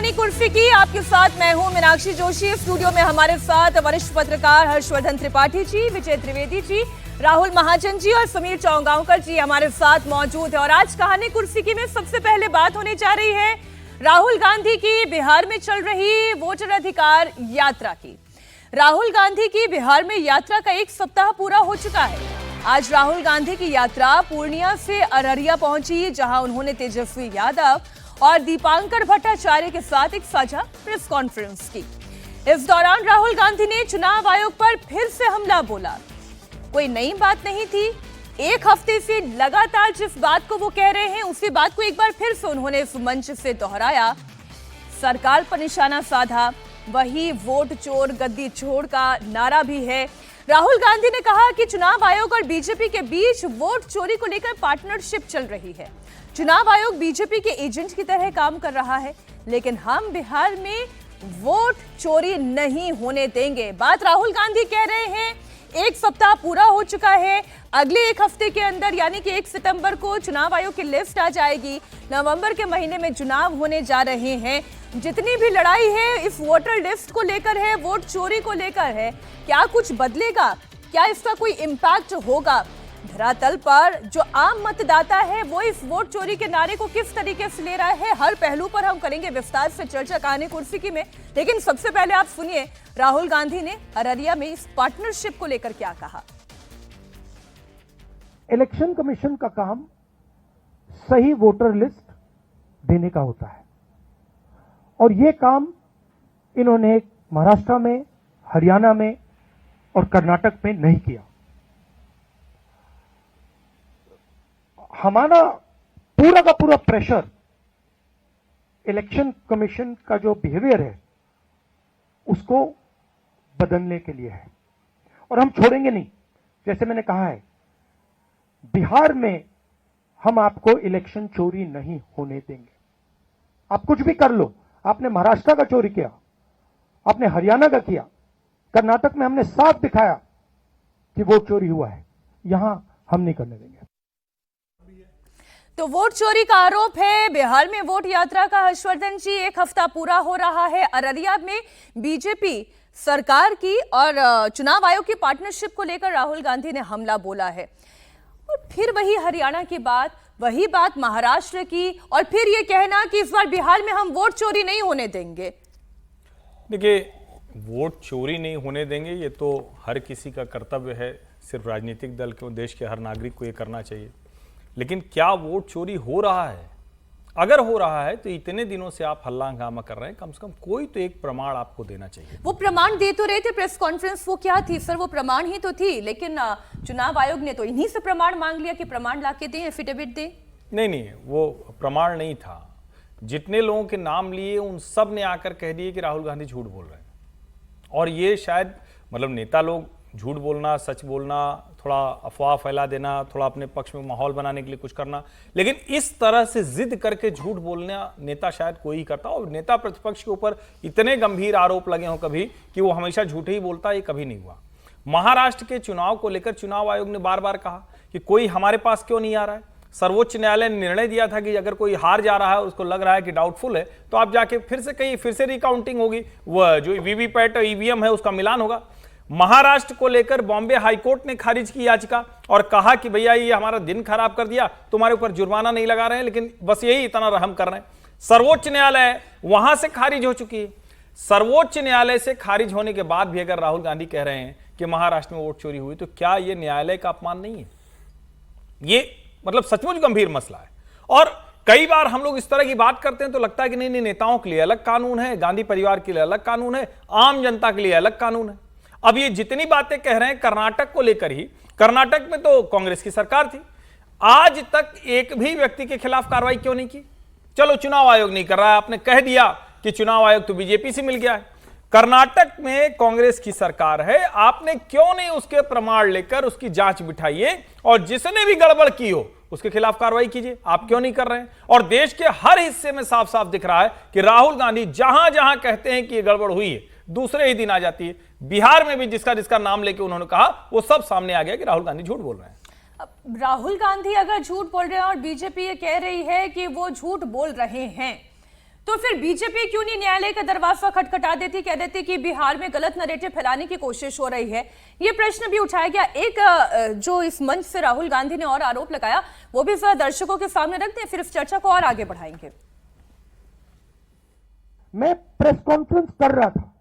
कहानी कुर्सी की आपके साथ मैं हूं मीनाक्षी जोशी। स्टूडियो में हमारे साथ वरिष्ठ पत्रकार हर्षवर्धन त्रिपाठी जी, विजय त्रिवेदी जी, राहुल महाजन जी और समीर चौगांवकर जी हमारे साथ मौजूद है। और आज कहानी कुर्सी की में सबसे पहले बात होने जा रही है राहुल गांधी की बिहार में चल रही वोटर अधिकार यात्रा की। राहुल गांधी की बिहार में यात्रा का 1 सप्ताह पूरा हो चुका है। आज राहुल गांधी की यात्रा पूर्णिया से अररिया पहुंची, जहां उन्होंने तेजस्वी यादव और दीपांकर भट्टाचार्य के साथ एक साझा प्रेस कॉन्फ्रेंस की। इस दौरान राहुल गांधी ने चुनाव आयोग पर फिर से हमला बोला। कोई नई बात नहीं थी, एक हफ्ते से लगातार जिस बात को वो कह रहे हैं उसी बात को एक बार फिर से उन्होंने इस मंच से दोहराया। सरकार पर निशाना साधा, वही वोट चोर गद्दी छोड़ का नारा भी है। राहुल गांधी ने कहा कि चुनाव आयोग और बीजेपी के बीच वोट चोरी को लेकर पार्टनरशिप चल रही है। चुनाव आयोग बीजेपी के एजेंट की तरह काम कर रहा है, लेकिन हम बिहार में वोट चोरी नहीं होने देंगे। बात राहुल गांधी कह रहे हैं। 1 सप्ताह पूरा हो चुका है। अगले 1 हफ्ते के अंदर यानी कि 1 सितंबर को चुनाव आयोग की लिस्ट आ जाएगी। नवंबर के महीने में चुनाव होने जा रहे हैं। जितनी भी लड़ाई है इस वोटर लिस्ट को लेकर है, वोट चोरी को लेकर है, क्या कुछ बदलेगा? क्या इसका कोई इम्पैक्ट होगा? धरातल पर जो आम मतदाता है वो इस वोट चोरी के नारे को किस तरीके से ले रहा है, हर पहलू पर हम करेंगे विस्तार से चर्चा कहानी कुर्सी की में। लेकिन सबसे पहले आप सुनिए राहुल गांधी ने अररिया में इस पार्टनरशिप को लेकर क्या कहा। इलेक्शन कमीशन का काम सही वोटर लिस्ट देने का होता है और यह काम इन्होंने महाराष्ट्र में, हरियाणा में और कर्नाटक में नहीं किया। हमारा पूरा का पूरा प्रेशर इलेक्शन कमीशन का जो बिहेवियर है उसको बदलने के लिए है और हम छोड़ेंगे नहीं। जैसे मैंने कहा है, बिहार में हम आपको इलेक्शन चोरी नहीं होने देंगे। आप कुछ भी कर लो, आपने महाराष्ट्र का चोरी किया, आपने हरियाणा का किया, कर्नाटक में हमने साफ दिखाया कि वोट चोरी हुआ है, यहां हम नहीं करने देंगे। तो वोट चोरी का आरोप है। बिहार में वोट यात्रा का हर्षवर्धन जी 1 हफ्ता पूरा हो रहा है। अररिया में बीजेपी सरकार की और चुनाव आयोग की पार्टनरशिप को लेकर राहुल गांधी ने हमला बोला है। और फिर वही हरियाणा की बात, वही बात महाराष्ट्र की, और फिर ये कहना कि इस बार बिहार में हम वोट चोरी नहीं होने देंगे। देखिए, वोट चोरी नहीं होने देंगे ये तो हर किसी का कर्तव्य है। सिर्फ राजनीतिक दल को, देश के हर नागरिक को ये करना चाहिए। लेकिन क्या वोट चोरी हो रहा है? अगर हो रहा है तो इतने दिनों से आप हल्ला हंगामा कर रहे हैं, कम से कम कोई तो एक प्रमाण आपको देना चाहिए। वो प्रमाण दे तो रहे थे प्रेस कॉन्फ्रेंस, वो क्या थी सर? वो प्रमाण ही तो थी, लेकिन चुनाव आयोग ने तो इन्हीं से प्रमाण मांग लिया कि प्रमाण लाके दें, एफिडेविट दें। नहीं, वो प्रमाण नहीं था। जितने लोगों के नाम लिए उन सब ने आकर कह दिए कि राहुल गांधी झूठ बोल रहे हैं। और ये शायद मतलब नेता लोग झूठ बोलना, सच बोलना, थोड़ा अफवाह फैला देना, थोड़ा अपने पक्ष में माहौल बनाने के लिए कुछ करना, लेकिन इस तरह से जिद करके झूठ बोलना नेता शायद कोई ही करता। और नेता प्रतिपक्ष के ऊपर इतने गंभीर आरोप लगे हों कभी कि वो हमेशा झूठे ही बोलता, ये कभी नहीं हुआ। महाराष्ट्र के चुनाव को लेकर चुनाव आयोग ने बार बार कहा कि कोई हमारे पास क्यों नहीं आ रहा है। सर्वोच्च न्यायालय ने निर्णय दिया था कि अगर कोई हार जा रहा है, उसको लग रहा है कि डाउटफुल है, तो आप जाके फिर से कहीं फिर से रिकाउंटिंग होगी, वह जो वीवीपैट ईवीएम है उसका मिलान होगा। महाराष्ट्र को लेकर बॉम्बे हाईकोर्ट ने खारिज की याचिका और कहा कि भैया ये हमारा दिन खराब कर दिया, तुम्हारे ऊपर जुर्माना नहीं लगा रहे हैं, लेकिन बस यही इतना रहम कर रहे हैं। सर्वोच्च न्यायालय वहां से खारिज हो चुकी है। सर्वोच्च न्यायालय से खारिज होने के बाद भी अगर राहुल गांधी कह रहे हैं कि महाराष्ट्र में वोट चोरी हुई, तो क्या यह न्यायालय का अपमान नहीं है? ये मतलब सचमुच गंभीर मसला है। और कई बार हम लोग इस तरह की बात करते हैं तो लगता है कि नहीं, नेताओं के लिए अलग कानून है, गांधी परिवार के लिए अलग कानून है, आम जनता के लिए अलग कानून है। अब ये जितनी बातें कह रहे हैं कर्नाटक को लेकर ही, कर्नाटक में तो कांग्रेस की सरकार थी, आज तक एक भी व्यक्ति के खिलाफ कार्रवाई क्यों नहीं की? चलो चुनाव आयोग नहीं कर रहा है, आपने कह दिया कि चुनाव आयोग तो बीजेपी से मिल गया है। कर्नाटक में कांग्रेस की सरकार है, आपने क्यों नहीं उसके प्रमाण लेकर उसकी जांच बिठाइए और जिसने भी गड़बड़ की हो उसके खिलाफ कार्रवाई कीजिए? आप क्यों नहीं कर रहे हैं? और देश के हर हिस्से में साफ साफ दिख रहा है कि राहुल गांधी जहां जहां कहते हैं कि यह गड़बड़ हुई है, दूसरे ही दिन आ जाती है। बिहार में भी जिसका नाम लेके उन्होंने कहा, वो सब सामने आ गया कि राहुल गांधी झूठ बोल रहे हैं। अब राहुल गांधी अगर झूठ बोल रहे हैं और बीजेपी ये कह रही है कि वो झूठ बोल रहे हैं, तो फिर बीजेपी क्यों नहीं न्यायालय का दरवाजा खटखटा देती, कह देती कि बिहार में गलत नैरेटिव फैलाने की कोशिश हो रही है? ये प्रश्न भी उठाया गया। एक जो इस मंच से राहुल गांधी ने और आरोप लगाया, वो भी जरा दर्शकों के सामने रख दें, फिर इस चर्चा को और आगे बढ़ाएंगे। मैं प्रेस कॉन्फ्रेंस कर रहा था,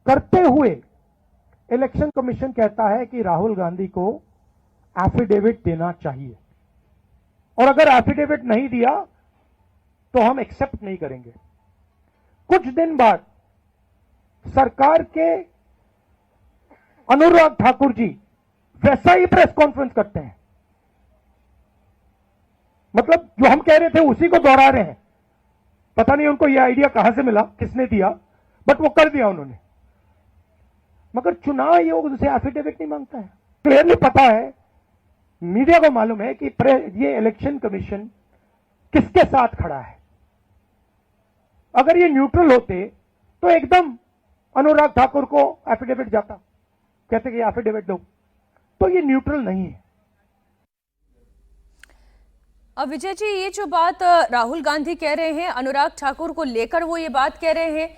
करते हुए इलेक्शन कमीशन कहता है कि राहुल गांधी को एफिडेविट देना चाहिए, और अगर एफिडेविट नहीं दिया तो हम एक्सेप्ट नहीं करेंगे। कुछ दिन बाद सरकार के अनुराग ठाकुर जी वैसा ही प्रेस कॉन्फ्रेंस करते हैं, मतलब जो हम कह रहे थे उसी को दोहरा रहे हैं। पता नहीं उनको यह आइडिया कहां से मिला, किसने दिया, बट वो कर दिया उन्होंने। मगर चुनाव आयोग उनसे एफिडेविट नहीं मांगता है। क्लियरली पता है, मीडिया को मालूम है कि ये इलेक्शन कमीशन किसके साथ खड़ा है। अगर ये न्यूट्रल होते तो एकदम अनुराग ठाकुर को एफिडेविट जाता, कहते कि एफिडेविट दो, तो ये न्यूट्रल नहीं है। अब विजय जी, ये जो बात राहुल गांधी कह रहे हैं अनुराग ठाकुर को लेकर, वो ये बात कह रहे हैं,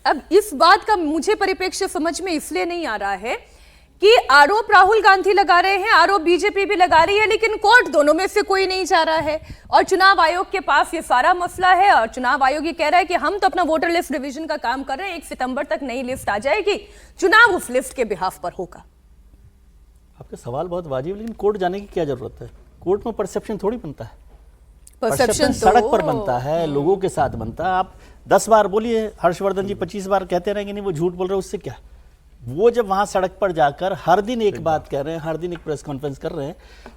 अब इस बात का मुझे परिप्रेक्ष्य समझ में इसलिए नहीं आ रहा है कि आरोप राहुल गांधी लगा रहे हैं, आरोप बीजेपी भी लगा रही है, लेकिन कोर्ट दोनों में से कोई नहीं जा रहा है और चुनाव आयोग के पास ये सारा मसला है। और चुनाव आयोग ये कह रहा है कि हम तो अपना वोटर लिस्ट रिवीजन का काम कर रहे हैं, 1 सितंबर तक नई लिस्ट आ जाएगी, चुनाव उस लिस्ट के बिहाफ पर होगा। आपका सवाल बहुत वाजिब, लेकिन कोर्ट जाने की क्या जरूरत है? कोर्ट में परसेप्शन थोड़ी बनता है, परसेप्शन सड़क पर बनता है, लोगों के साथ बनता है। आप 10 बार बोलिए, हर्षवर्धन जी 25 बार कहते रहेंगे नहीं वो झूठ बोल रहे, उससे क्या? वो जब वहां सड़क पर जाकर हर दिन एक बात कह रहे हैं, हर दिन एक प्रेस कॉन्फ्रेंस कर रहे हैं,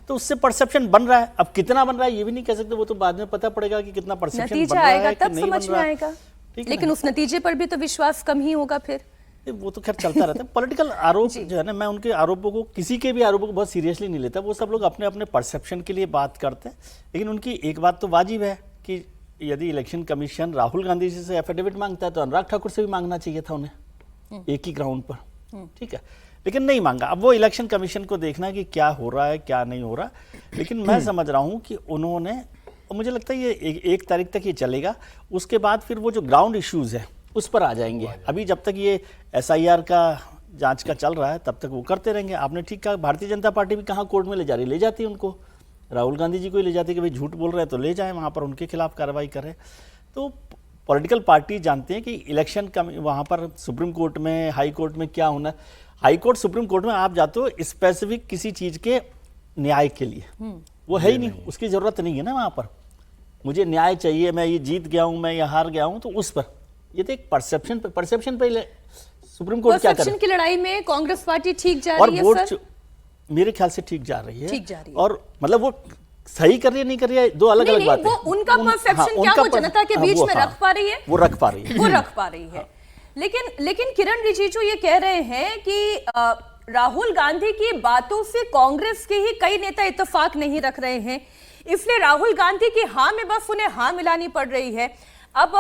तो उससे परसेप्शन बन रहा है। अब कितना बन रहा है ये भी नहीं कह सकते, वो तो बाद में पता पड़ेगा कि कितना परसेप्शन बन रहा है, तब समझ में आएगा। लेकिन उस नतीजे पर भी तो विश्वास कम ही होगा फिर। वो तो खैर चलता रहता है। पॉलिटिकल आरोप जो है ना, मैं उनके आरोपों को, किसी के भी आरोपों को बहुत सीरियसली नहीं लेता। वो सब लोग अपने अपने परसेप्शन के लिए बात करते हैं। लेकिन उनकी एक बात तो वाजिब है कि यदि इलेक्शन कमीशन राहुल गांधी जी से एफिडेविट मांगता है तो अनुराग ठाकुर से भी मांगना चाहिए था उन्हें, एक ही ग्राउंड पर, ठीक है, लेकिन नहीं मांगा। अब वो इलेक्शन कमीशन को देखना कि क्या हो रहा है क्या नहीं हो रहा। लेकिन मैं समझ रहा हूं कि उन्होंने, मुझे लगता है ये 1 तारीख तक ये चलेगा, उसके बाद फिर वो जो ग्राउंड इश्यूज है उस पर आ जाएंगे। अभी जब तक ये SIR का जांच का चल रहा है तब तक वो करते रहेंगे। आपने ठीक कहा, भारतीय जनता पार्टी भी कहाँ कोर्ट में ले जा रही, ले जाती है उनको, राहुल गांधी जी को ही ले जाती है कि भाई झूठ बोल रहे हैं तो ले जाएं वहाँ पर, उनके खिलाफ कार्रवाई करें। तो पॉलिटिकल पार्टी जानते हैं कि इलेक्शन का वहाँ पर सुप्रीम कोर्ट में, हाई कोर्ट में क्या होना है। हाई कोर्ट, सुप्रीम कोर्ट में आप जाते हो स्पेसिफिक किसी चीज़ के न्याय के लिए, वो है ही नहीं, उसकी ज़रूरत नहीं है ना वहाँ पर। मुझे न्याय चाहिए, मैं ये जीत गया हूँ, मैं ये हार गया हूँ, तो उस पर ये तो एक परसेप्शन पे सुप्रीम कोर्ट क्या करे। परसेप्शन की लड़ाई में कांग्रेस पार्टी ठीक जा रही है और सर? मेरे ख्याल से ठीक जा रही है, ठीक जा रही है। और मतलब वो सही कर रही है नहीं कर रही है, दो अलग अलग बातें। वो उनका परसेप्शन क्या वो जनता के बीच में रख पा रही है? वो रख पा रही है, वो रख पा रही है। लेकिन किरण रिजिजू ये कह रहे हैं कि राहुल गांधी की बातों से कांग्रेस के ही कई नेता इत्तेफाक नहीं रख रहे हैं, इसलिए राहुल गांधी की हाँ में बस उन्हें हाँ मिलानी पड़ रही है। अब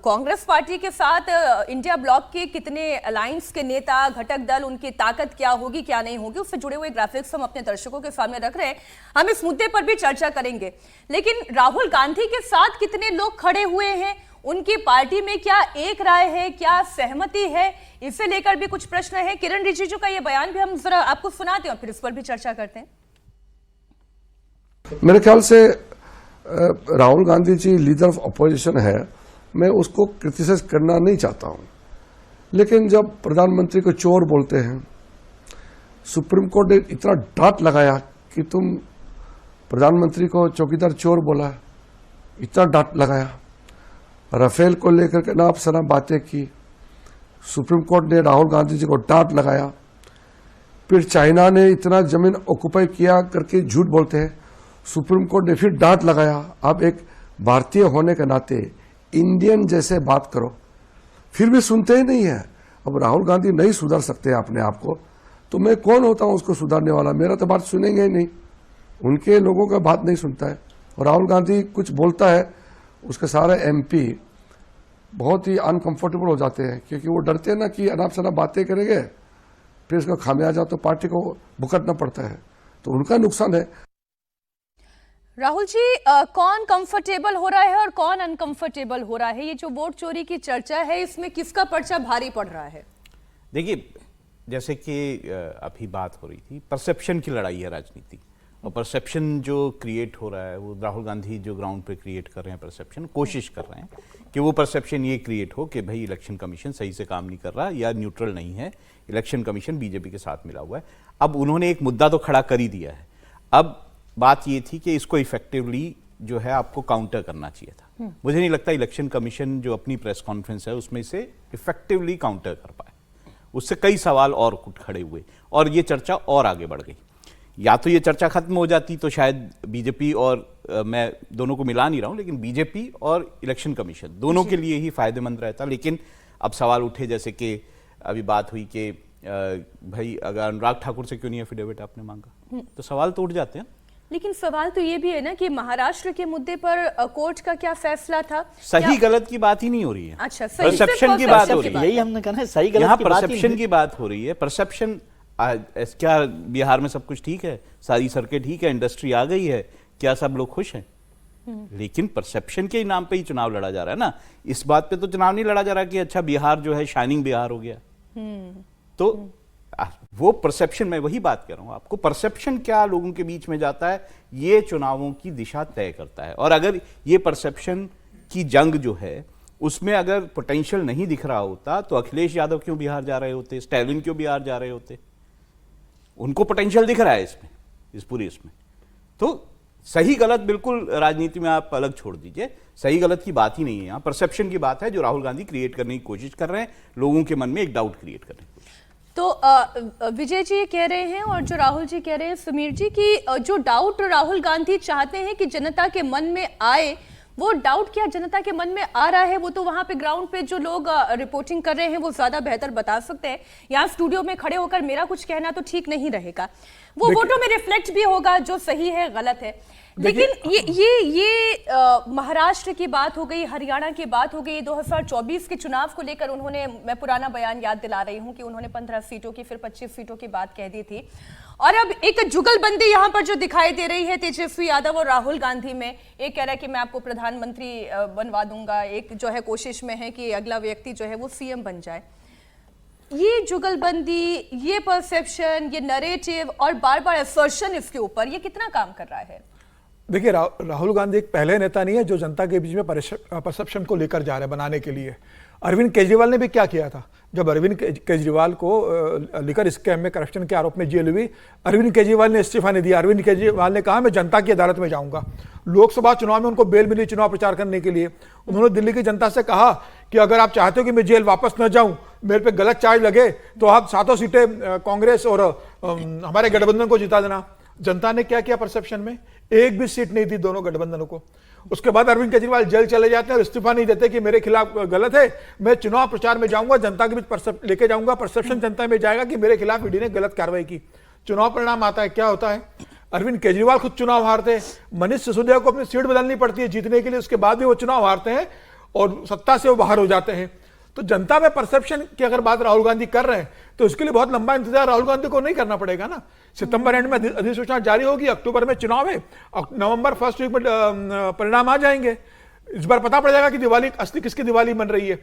कांग्रेस पार्टी के साथ इंडिया ब्लॉक के कितने अलायंस के नेता, घटक दल, उनकी ताकत क्या होगी क्या नहीं होगी, उससे जुड़े हुए ग्राफिक्स हम अपने दर्शकों के सामने रख रहे हैं। हम इस मुद्दे पर भी चर्चा करेंगे। लेकिन राहुल गांधी के साथ कितने लोग खड़े हुए हैं, उनकी पार्टी में क्या एक राय है, क्या सहमति है, इसे लेकर भी कुछ प्रश्न है। किरण रिजिजू का यह बयान भी हम जरा आपको सुनाते हैं और फिर इस पर भी चर्चा करते हैं। मेरे ख्याल से Rahul Gandhi ji leader of opposition है, मैं उसको क्रिटिसाइज करना नहीं चाहता हूं, लेकिन जब प्रधानमंत्री को चोर बोलते हैं, सुप्रीम कोर्ट ने इतना डांट लगाया कि तुम प्रधानमंत्री को चौकीदार चोर बोला, इतना डांट लगाया। राफेल को लेकर के नाप सना बातें की, सुप्रीम कोर्ट ने राहुल गांधी जी को डांट लगाया। फिर चाइना ने इतना जमीन ऑक्युपाई किया करके झूठ बोलते हैं, सुप्रीम कोर्ट ने फिर डांट लगाया। आप एक भारतीय होने के नाते इंडियन जैसे बात करो, फिर भी सुनते ही नहीं है। अब राहुल गांधी नहीं सुधर सकते अपने आप को, तो मैं कौन होता हूं उसको सुधारने वाला? मेरा तो बात सुनेंगे ही नहीं, उनके लोगों का बात नहीं सुनता है। और राहुल गांधी कुछ बोलता है, उसके सारे MP बहुत ही अनकंफर्टेबल हो जाते हैं, क्योंकि वो डरते हैं ना कि अनाप शनाप बातें करेंगे, फिर उसका खामियाजा तो पार्टी को भुगतना पड़ता है, तो उनका नुकसान है। राहुल जी, कौन कंफर्टेबल हो रहा है और कौन अनकंफर्टेबल हो रहा है? ये जो वोट चोरी की चर्चा है, इसमें किसका पर्चा भारी पड़ रहा है? देखिए, जैसे कि अभी बात हो रही थी, परसेप्शन की लड़ाई है राजनीति, और परसेप्शन जो क्रिएट हो रहा है वो राहुल गांधी जो ग्राउंड पे क्रिएट कर रहे हैं परसेप्शन, कोशिश कर रहे हैं कि वो परसेप्शन ये क्रिएट हो कि भाई इलेक्शन कमीशन सही से काम नहीं कर रहा या न्यूट्रल नहीं है, इलेक्शन कमीशन बीजेपी के साथ मिला हुआ है। अब उन्होंने एक मुद्दा तो खड़ा कर ही दिया है, अब बात ये थी कि इसको इफेक्टिवली जो है आपको काउंटर करना चाहिए था। मुझे नहीं लगता इलेक्शन कमीशन जो अपनी प्रेस कॉन्फ्रेंस है उसमें इसे इफेक्टिवली काउंटर कर पाए, उससे कई सवाल और खड़े हुए और ये चर्चा और आगे बढ़ गई। या तो ये चर्चा खत्म हो जाती तो शायद बीजेपी और मैं दोनों को मिला नहीं रहा हूं, लेकिन बीजेपी और इलेक्शन कमीशन दोनों के लिए ही फायदेमंद रहता। लेकिन अब सवाल उठे, जैसे कि अभी बात हुई कि भाई अगर अनुराग ठाकुर से क्यों नहीं एफिडेविट आपने मांगा, तो सवाल तो उठ जाते हैं। लेकिन सवाल तो ये भी है ना कि महाराष्ट्र के मुद्दे पर कोर्ट का क्या फैसला था? सही गलत की बात ही नहीं हो रही है। अच्छा, सही परसेप्शन की बात हो रही है, यही हमने कहा है, सही गलत यहाँ की बात ही परसेप्शन नहीं। की बात हो रही है। परसेप्शन क्या बिहार में सब कुछ ठीक है, सारी सड़कें ठीक है, इंडस्ट्री आ गई है, क्या सब लोग खुश हैं? लेकिन परसेप्शन के नाम पे ही चुनाव लड़ा जा रहा है ना। इस बात पे तो चुनाव नहीं लड़ा जा रहा कि अच्छा बिहार जो है शाइनिंग बिहार हो गया। तो वो परसेप्शन, मैं वही बात कर रहा हूं आपको, परसेप्शन क्या लोगों के बीच में जाता है ये चुनावों की दिशा तय करता है। और अगर ये परसेप्शन की जंग जो है उसमें अगर पोटेंशियल नहीं दिख रहा होता तो अखिलेश यादव क्यों बिहार जा रहे होते, स्टैलिन क्यों बिहार जा रहे होते? उनको पोटेंशियल दिख रहा है इसमें, इस पूरी इसमें। तो सही गलत बिल्कुल राजनीति में आप अलग छोड़ दीजिए, सही गलत की बात ही नहीं है, यहाँ परसेप्शन की बात है जो राहुल गांधी क्रिएट करने की कोशिश कर रहे हैं, लोगों के मन में एक डाउट क्रिएट करने की कोशिश। तो विजय जी कह रहे हैं और जो राहुल जी कह रहे हैं, समीर जी, कि जो डाउट राहुल गांधी चाहते हैं कि जनता के मन में आए, वो डाउट क्या जनता के मन में आ रहा है? वो तो वहां पे ग्राउंड पे जो लोग रिपोर्टिंग कर रहे हैं वो ज्यादा बेहतर बता सकते हैं। यहाँ स्टूडियो में खड़े होकर मेरा कुछ कहना तो ठीक नहीं रहेगा, वो वोटों में रिफ्लेक्ट भी होगा जो सही है गलत है। लेकिन ये महाराष्ट्र की बात हो गई, हरियाणा की बात हो गई, 2024 के चुनाव को लेकर उन्होंने, मैं पुराना बयान याद दिला रही हूं कि उन्होंने 15 सीटों की फिर 25 सीटों की बात कह दी थी। और अब एक जुगलबंदी यहां पर जो दिखाई दे रही है तेजस्वी यादव और राहुल गांधी में, एक कह रहा है कि मैं आपको प्रधानमंत्री बनवा दूंगा, एक जो है कोशिश में है कि अगला व्यक्ति जो है वो सीएम बन जाए। ये जुगलबंदी, ये परसेप्शन, ये नरेटिव और बार बार असर्शन इसके ऊपर, ये कितना काम कर रहा है? देखिए, राहुल गांधी एक पहले नेता नहीं है जो जनता के बीच में परसेप्शन को लेकर जा रहे हैं बनाने के लिए। अरविंद केजरीवाल ने भी क्या किया था, जब अरविंद केजरीवाल को लिकर स्कैम में, करप्शन के आरोप में जेल हुई, अरविंद केजरीवाल ने इस्तीफा नहीं दिया। अरविंद केजरीवाल ने कहा मैं जनता की अदालत में जाऊंगा। लोकसभा चुनाव में उनको बेल मिली चुनाव प्रचार करने के लिए। उन्होंने दिल्ली की जनता से कहा कि अगर आप चाहते हो कि मैं जेल वापस न जाऊं, मेरे पे गलत चार्ज लगे, तो आप 7 सीटें कांग्रेस और हमारे गठबंधन को जिता देना। जनता ने क्या किया? परसेप्शन में एक भी सीट नहीं दी दोनों गठबंधनों को। उसके बाद अरविंद केजरीवाल जेल चले जाते हैं और इस्तीफा नहीं देते कि मेरे खिलाफ गलत है, मैं चुनाव प्रचार में जाऊंगा, जनता के बीच लेके जाऊंगा, परसेप्शन जनता में जाएगा कि मेरे खिलाफ ईडी ने गलत कार्रवाई की। चुनाव परिणाम आता है, क्या होता है? अरविंद केजरीवाल खुद चुनाव हारते हैं, मनीष सिसोदिया को अपनी सीट बदलनी पड़ती है जीतने के लिए, उसके बाद भी वो चुनाव हारते हैं और सत्ता से वो बाहर हो जाते हैं। तो जनता में परसेप्शन की अगर बात राहुल गांधी कर रहे हैं तो इसके लिए बहुत लंबा इंतजार राहुल गांधी को नहीं करना पड़ेगा ना। सितंबर एंड में अधिसूचना जारी होगी, अक्टूबर में चुनाव है, नवंबर फर्स्ट वीक में परिणाम आ जाएंगे। इस बार पता पड़ जाएगा कि दिवाली असली किसकी दिवाली बन रही है।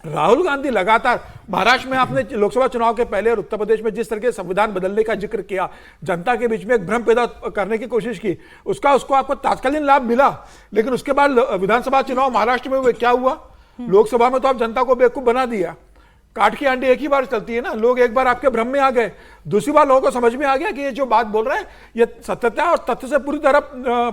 राहुल गांधी लगातार महाराष्ट्र में आपने लोकसभा चुनाव के पहले और उत्तर प्रदेश में जिस तरह के संविधान बदलने का जिक्र किया, जनता के बीच में एक भ्रम पैदा करने की कोशिश की, उसको आपको तात्कालिक लाभ मिला। लेकिन उसके बाद विधानसभा चुनाव महाराष्ट्र में क्या हुआ? लोकसभा में तो आप जनता को बेवकूफ बना दिया। काट की आंटी एक ही बार चलती है ना। लोग एक बार आपके भ्रम में आ गए, दूसरी बार लोगों को समझ में आ गया कि ये जो बात बोल रहे हैं ये सत्यता और तथ्य से पूरी तरह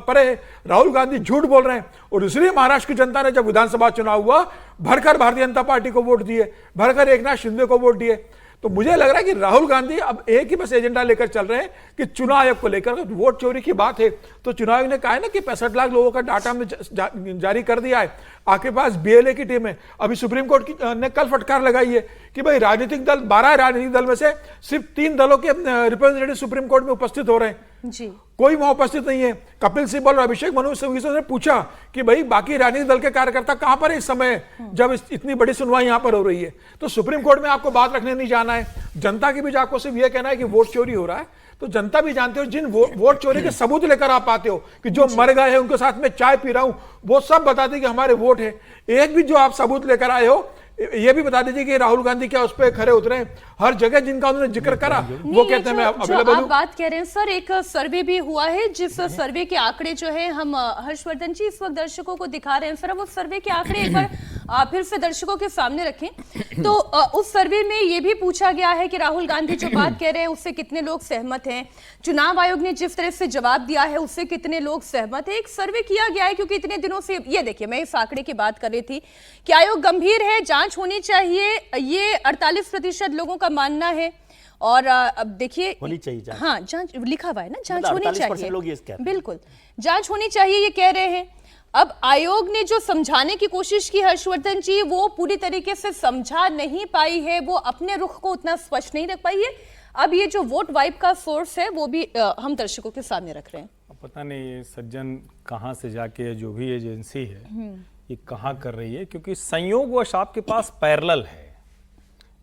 परे है। राहुल गांधी झूठ बोल रहे हैं। और इसलिए महाराष्ट्र की जनता ने जब विधानसभा चुनाव हुआ, भरकर भारतीय जनता पार्टी को वोट दिए, भरकर एकनाथ शिंदे को वोट दिए। तो मुझे लग रहा है कि राहुल गांधी अब एक ही बस एजेंडा लेकर चल रहे हैं कि चुनाव आयोग को लेकर वोट चोरी की बात है तो चुनाव आयोग ने कहा है ना कि 65 लाख लोगों का डाटा हमने जारी कर दिया है। आपके पास बीएलए की टीम है। अभी सुप्रीम कोर्ट ने कल फटकार लगाई है कि भाई राजनीतिक दल, 12 राजनीतिक दल में से सिर्फ 3 दलों के रिप्रेजेंटेटिव सुप्रीम कोर्ट में उपस्थित हो रहे हैं। जी। कोई वहां उपस्थित नहीं है। कपिल सिब्बल और अभिषेक मनु सिंघवी ने पूछा कि भाई बाकी राजनीतिक दल के कार्यकर्ता कहां पर है इस समय जब इतनी बड़ी सुनवाई यहां पर हो रही है। तो सुप्रीम कोर्ट में आपको बात रखने नहीं जाना है। जनता के बीच आपको सिर्फ यह कहना है कि वोट चोरी हो रहा है, तो जनता भी जानते हो जिन वोट चोरी के सबूत लेकर आप आते हो कि जो मर गए हैं उनके साथ में चाय पी रहा हूं, वो सब बताते कि हमारे वोट है। एक भी जो आप सबूत लेकर आए हो ये भी बता दीजिए कि राहुल गांधी क्या उस पर खरे उतरे। हर जगह जिनका उन्होंने जिक्र करा वो कहते हैं मैं अवेलेबल हूं। आप बात कह रहे हैं सर, एक सर्वे भी हुआ है जिस सर्वे के आंकड़े जो है हम हर्षवर्धन जी इस वक्त दर्शकों को दिखा रहे हैं। सर वो सर्वे के आंकड़े एक बार फिर से दर्शकों के सामने रखें तो उस सर्वे में ये भी पूछा गया है कि राहुल गांधी जो बात कह रहे हैं उससे कितने लोग सहमत हैं। चुनाव आयोग ने जिस तरह से जवाब दिया है उससे कितने लोग सहमत है। एक सर्वे किया गया है क्योंकि इतने दिनों से ये देखिए मैं इस आंकड़े की बात कर रही थी कि आयोग गंभीर है, जांच होनी चाहिए, ये 48% लोगों का मानना है। और अब देखिए होनी चाहिए जांच। हाँ जांच लिखा हुआ है ना, जांच मतलब होनी 48% लोग ये कह रहे चाहिए, हैं। बिल्कुल जांच होनी चाहिए ये कह रहे हैं। अब आयोग ने जो समझाने की कोशिश की हर्षवर्धन जी वो पूरी तरीके से समझा नहीं पाई है, वो अपने रुख को उतना स्पष्ट नहीं रख पाई है। अब ये जो वोट वाइब का सोर्स है वो भी हम दर्शकों के सामने रख रहे हैं। पता नहीं ये सज्जन कहाँ से जाके जो भी एजेंसी है ये कहाँ कर रही है, क्योंकि संयोगवश आपके पास पैरेलल है।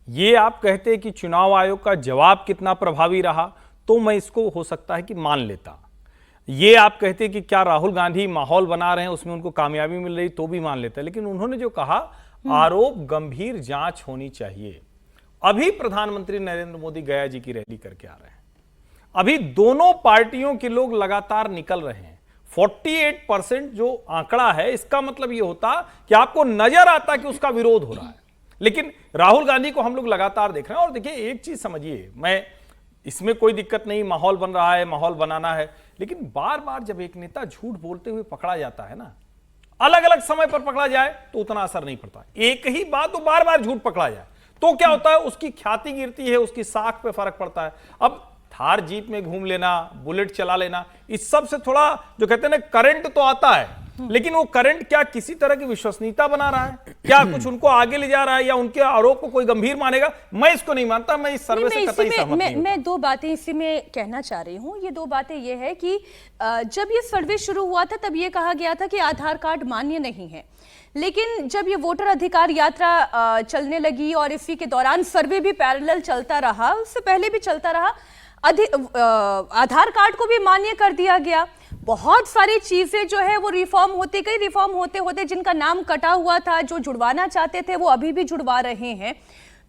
ये आप कहते हैं कि चुनाव आयोग का जवाब कितना प्रभावी रहा तो मैं इसको हो सकता है कि मान लेता। ये आप कहते हैं कि क्या राहुल गांधी माहौल बना रहे हैं उसमें उनको कामयाबी मिल रही तो भी मान लेता। लेकिन उन्होंने जो कहा आरोप गंभीर जांच होनी चाहिए। अभी प्रधानमंत्री नरेंद्र मोदी गया जी की रैली करके आ रहे हैं, अभी दोनों पार्टियों के लोग लगातार निकल रहे हैं। 48% जो आंकड़ा है इसका मतलब यह होता कि आपको नजर आता कि उसका विरोध हो रहा है, लेकिन राहुल गांधी को हम लोग लगातार देख रहे हैं। और देखिए एक चीज समझिए, मैं इसमें कोई दिक्कत नहीं, माहौल बन रहा है, माहौल बनाना है, लेकिन बार बार जब एक नेता झूठ बोलते हुए पकड़ा जाता है ना, अलग अलग समय पर पकड़ा जाए तो उतना असर नहीं पड़ता। एक ही बात तो बार बार झूठ पकड़ा जाए तो क्या होता है, उसकी ख्याति गिरती है, उसकी साख पे फर्क पड़ता है। अब थार जीप में घूम लेना, बुलेट चला लेना, इस सब से थोड़ा जो कहते हैं ना करंट तो आता है, लेकिन वो करंट क्या किसी तरह की विश्वसनीयता बना रहा है, क्या कुछ उनको आगे ले जा रहा है, या उनके आरोप को कोई गंभीर मानेगा? मैं इसको नहीं मानता। मैं इस सर्वे से कतई सहमत नहीं हूं। मैं दो बातें इसी में कहना चाह रही हूं। ये दो बातें ये है कि जब ये सर्वे शुरू हुआ था तब ये कहा गया था कि आधार कार्ड मान्य नहीं है, लेकिन जब ये वोटर अधिकार यात्रा चलने लगी और इसी के दौरान सर्वे भी पैरेलल चलता रहा, उससे पहले भी चलता रहा, आधार कार्ड को भी मान्य कर दिया गया। बहुत सारी चीजें जो है वो रिफॉर्म होती गई, रिफॉर्म होते होते जिनका नाम कटा हुआ था, जो जुड़वाना चाहते थे वो अभी भी जुड़वा रहे हैं।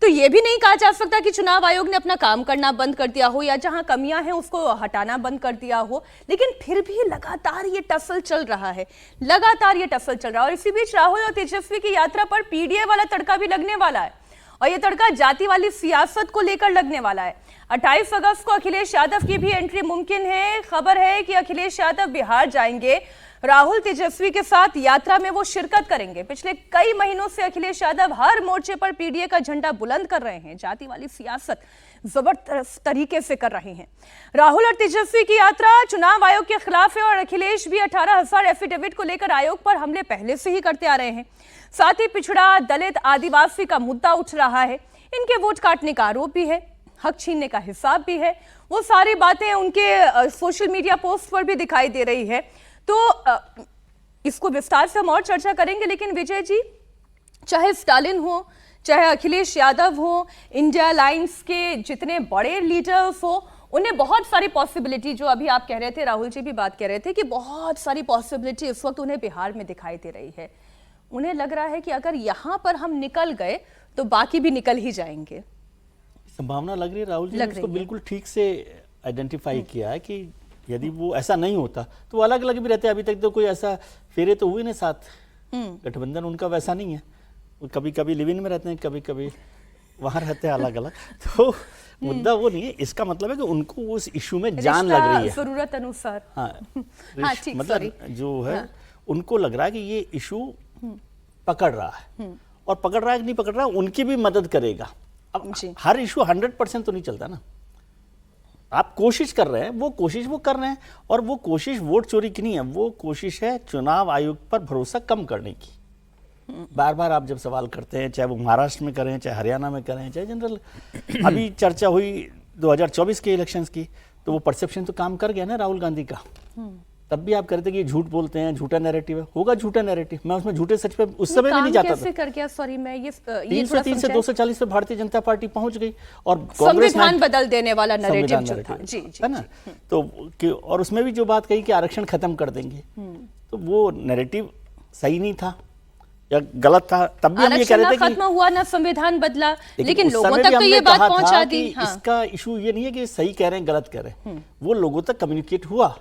तो ये भी नहीं कहा जा सकता कि चुनाव आयोग ने अपना काम करना बंद कर दिया हो या जहां कमियां हैं उसको हटाना बंद कर दिया हो, लेकिन फिर भी लगातार ये टसल चल रहा है, लगातार ये टसल चल रहा है। और इसी बीच राहुल और तेजस्वी की यात्रा पर पीडीए वाला तड़का भी लगने वाला है, और ये तड़का जाति वाली सियासत को लेकर लगने वाला है। 28 अगस्त को अखिलेश यादव की भी एंट्री मुमकिन है। खबर है कि अखिलेश यादव बिहार जाएंगे, राहुल तेजस्वी के साथ यात्रा में वो शिरकत करेंगे। पिछले कई महीनों से अखिलेश यादव हर मोर्चे पर पीडीए का झंडा बुलंद कर रहे हैं, जाति वाली सियासत जबरदस्त तरीके से कर रहे हैं। राहुल और तेजस्वी की यात्रा चुनाव आयोग के खिलाफ है और अखिलेश भी 18,000 एफिडेविट को लेकर आयोग पर हमले पहले से ही करते आ रहे हैं। साथ ही पिछड़ा, दलित, आदिवासी का मुद्दा उठ रहा है, इनके वोट काटने का आरोप भी है, हक छीनने का हिसाब भी है। वो सारी बातें उनके सोशल मीडिया पोस्ट पर भी दिखाई दे रही है। तो इसको विस्तार से हम और चर्चा करेंगे, लेकिन विजय जी, चाहे स्टालिन हो, चाहे अखिलेश यादव हो, इंडिया अलायंस के जितने बड़े लीडर्स हो, उन्हें बहुत सारी पॉसिबिलिटी, जो अभी आप कह रहे थे, राहुल जी भी बात कह रहे थे कि बहुत सारी पॉसिबिलिटी इस वक्त उन्हें बिहार में दिखाई दे रही है। उन्हें लग रहा है कि अगर यहां पर हम निकल गए तो बाकी भी निकल ही जाएंगे। संभावना लग रही है, राहुल जी ने इसको बिल्कुल ठीक से आइडेंटिफाई किया है कि यदि वो ऐसा नहीं होता तो वो अलग अलग भी रहते। अभी तक तो कोई ऐसा फेरे तो हुए नहीं साथ, गठबंधन उनका वैसा नहीं है। वो कभी कभी लिव इन में रहते हैं, कभी कभी वहां रहते हैं अलग अलग। तो मुद्दा वो नहीं है। इसका मतलब है कि उनको उस इशू में जान लग रही है, जरूरत अनुसार। हाँ, हाँ, ठीक, मतलब जो है उनको लग रहा है कि ये इशू पकड़ रहा है, और पकड़ रहा है कि नहीं पकड़ रहा है उनकी भी मदद करेगा। अब हर इशू 100% तो नहीं चलता ना। आप कोशिश कर रहे हैं, वो कोशिश वो कर रहे हैं, और वो कोशिश वोट चोरी की नहीं है, वो कोशिश है चुनाव आयोग पर भरोसा कम करने की। बार बार आप जब सवाल करते हैं, चाहे वो महाराष्ट्र में करें, चाहे हरियाणा में करें, चाहे जनरल अभी चर्चा हुई 2024 के इलेक्शंस की, तो वो परसेप्शन तो काम कर गया ना राहुल गांधी का। तब भी आप कहते कि ये झूठ बोलते हैं, झूठा नैरेटिव है, होगा झूठा नैरेटिव। मैं उसमें झूठे सच पे उस समय भी नहीं जाता कैसे था। कर गया? सॉरी, मैं ये 303 से 240 पे भारतीय जनता पार्टी पहुंच गई और संविधान बदल देने वाला नैरेटिव जो था, जी जी, है ना। तो और उसमें भी जो बात कही कि आरक्षण खत्म कर देंगे, तो वो नैरेटिव सही नहीं था या गलत था। तब भी हम ये कह रहे थे कि खत्म हुआ ना, संविधान बदला, लेकिन उस लोगों समय तक भी तो हमने ये बात कहा पहुंचा था दी। कि हाँ। इसका इशू ये नहीं है कि सही कह रहे हैं गलत कह रहे हैं, वो लोगों तक कम्युनिकेट हुआ।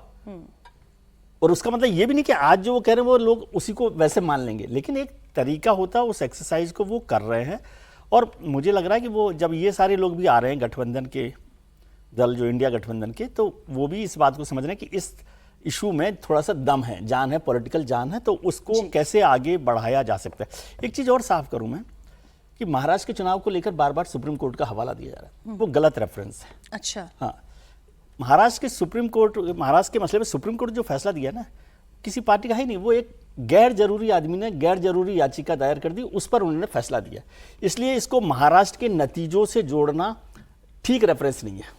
और उसका मतलब ये भी नहीं कि आज जो वो कह रहे हैं वो लोग उसी को वैसे मान लेंगे, लेकिन एक तरीका होता है, उस एक्सरसाइज को वो कर रहे हैं। और मुझे लग रहा है कि वो जब ये सारे लोग भी आ रहे हैं गठबंधन के दल, जो इंडिया गठबंधन के, तो वो भी इस बात को समझ रहे हैं कि इस इशू में थोड़ा सा दम है, जान है, पॉलिटिकल जान है, तो उसको कैसे आगे बढ़ाया जा सकता है। एक चीज़ और साफ करूं मैं कि महाराष्ट्र के चुनाव को लेकर बार बार सुप्रीम कोर्ट का हवाला दिया जा रहा है, वो गलत रेफरेंस है। अच्छा, हाँ, महाराष्ट्र के मसले में सुप्रीम कोर्ट जो फैसला दिया ना, किसी पार्टी का ही नहीं, वो एक गैर जरूरी आदमी ने गैर जरूरी याचिका दायर कर दी, उस पर उन्होंने फैसला दिया। इसलिए इसको महाराष्ट्र के नतीजों से जोड़ना ठीक रेफरेंस नहीं है।